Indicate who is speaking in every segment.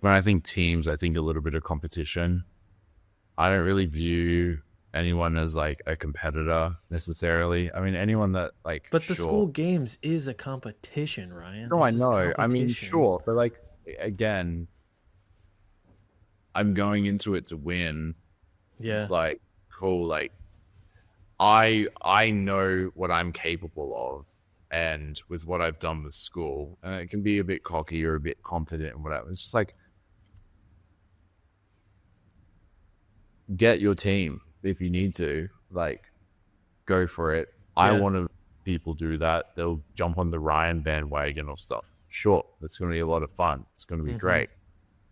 Speaker 1: when I think teams, I think a little bit of competition. I don't really view anyone as like a competitor necessarily. I mean, anyone that like,
Speaker 2: But the
Speaker 1: sure.
Speaker 2: school games is a competition, Ryan.
Speaker 1: No, I
Speaker 2: This is
Speaker 1: know. I mean,
Speaker 2: competition.
Speaker 1: sure, but like again, I'm going into it to win. It's
Speaker 2: Yeah.
Speaker 1: like cool. Like I know what I'm capable of, and with what I've done with school, and it can be a bit cocky or a bit confident and whatever. It's just like get your team if you need to. Like go for it. I
Speaker 2: Yeah.
Speaker 1: want to people do that. They'll jump on the Ryan bandwagon or stuff. Sure, that's going to be a lot of fun. It's going to be
Speaker 2: Mm-hmm.
Speaker 1: great.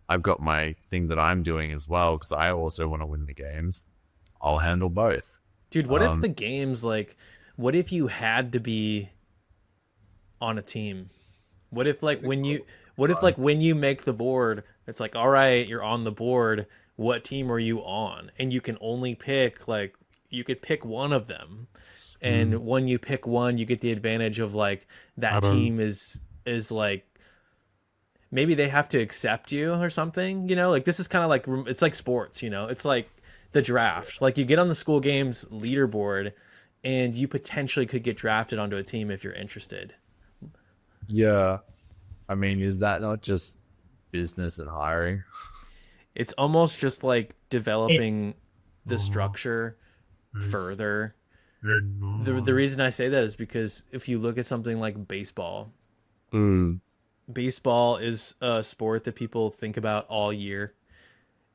Speaker 1: I've got my thing that I'm doing as well because I also want to win the games. I'll handle both.
Speaker 2: Dude, what if
Speaker 1: Um,
Speaker 2: the games like what if you had to be on a team? What if like when you make the board, it's like, all right, you're on the board. What team are you on? And you can only pick like you could pick one of them. And when you pick one, you get the advantage of like
Speaker 1: I
Speaker 2: that
Speaker 1: don't.
Speaker 2: team is like maybe they have to accept you or something, you know? Like this is kind of like it's like sports, you know? It's like the draft. Like you get on the school games leaderboard and you potentially could get drafted onto a team if you're interested.
Speaker 1: Yeah, I mean, is that not just business and hiring?
Speaker 2: It's almost just like developing the structure further. The reason I say that is because if you look at something like baseball,
Speaker 1: Mm,
Speaker 2: baseball is a sport that people think about all year.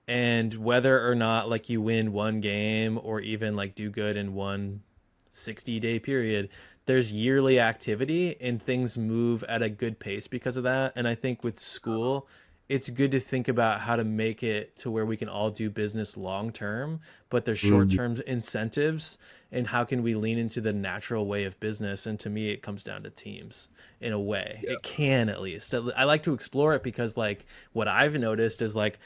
Speaker 2: And whether or not like you win one game or even like do good in one 60-day period, there's yearly activity and things move at a good pace because of that. And I think with school, it's good to think about how to make it to where we can all do business long term, but there's short
Speaker 1: mm,
Speaker 2: term incentives and how can we lean into the natural way of business. And to me, it comes down to teams in a way.
Speaker 1: yeah.
Speaker 2: It can at least. I like to explore it because like what I've noticed is like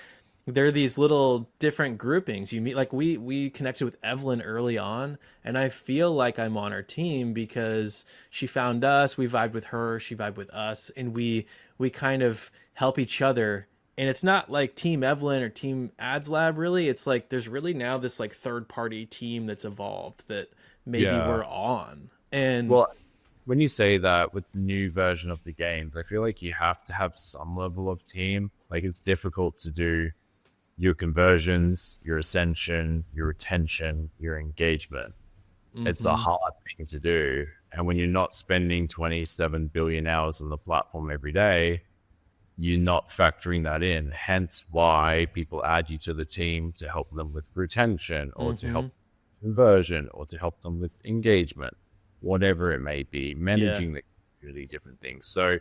Speaker 2: there are these little different groupings you meet, like we connected with Evelyn early on, and I feel like I'm on her team because she found us, we vibed with her, she vibed with us, and we kind of help each other. And it's not like team Evelyn or team Ads Lab, really. It's like there's really now this like third party team that's evolved that maybe
Speaker 1: Yeah.
Speaker 2: we're on. And
Speaker 1: Well, when you say that with the new version of the games, I feel like you have to have some level of team. Like it's difficult to do your conversions, your ascension, your retention, your engagement. It's a
Speaker 2: mm-hmm,
Speaker 1: hard thing to do. And when you're not spending 27 billion hours on the platform every day, you're not factoring that in. Hence why people add you to the team to help them with retention or to
Speaker 2: mm-hmm,
Speaker 1: help conversion or to help them with engagement, whatever it may be,
Speaker 2: yeah,
Speaker 1: managing the really different things. So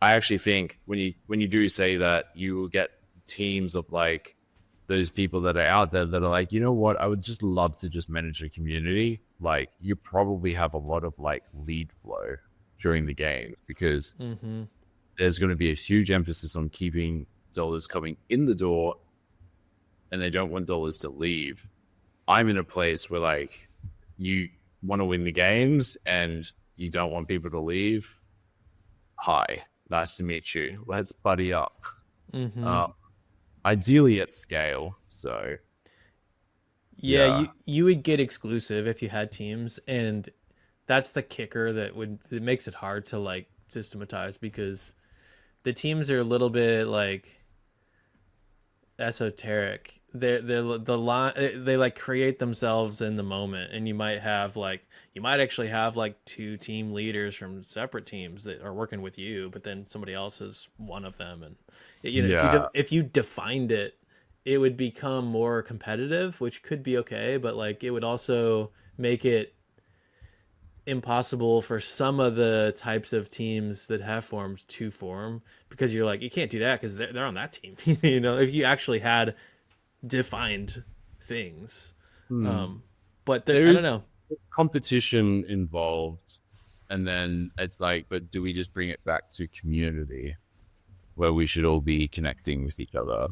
Speaker 1: I actually think when you do say that, you will get teams of like those people that are out there that are like, you know what, I would just love to just manage a community. Like you probably have a lot of like lead flow during the games because
Speaker 2: mm-hmm,
Speaker 1: there's going to be a huge emphasis on keeping dollars coming in the door and they don't want dollars to leave. I'm in a place where like you want to win the games and you don't want people to leave. Hi, nice to meet you. Let's buddy up.
Speaker 2: mm-hmm.
Speaker 1: Uh, Ideally at scale. So
Speaker 2: Yeah,
Speaker 1: yeah,
Speaker 2: you would get exclusive if you had teams, and that's the kicker that makes it hard to like systematize because the teams are a little bit like esoteric. They're the line they like create themselves in the moment, and you might actually have like two team leaders from separate teams that are working with you, but then somebody else is one of them, and you know
Speaker 1: yeah.
Speaker 2: if you defined it, it would become more competitive, which could be okay, but like it would also make it impossible for some of the types of teams that have formed to form because you're like you can't do that because they're on that team. You know, if you actually had defined things.
Speaker 1: Hmm.
Speaker 2: Um, but there, I don't
Speaker 1: There's
Speaker 2: know.
Speaker 1: competition involved, and then it's like, but do we just bring it back to community where we should all be connecting with each other?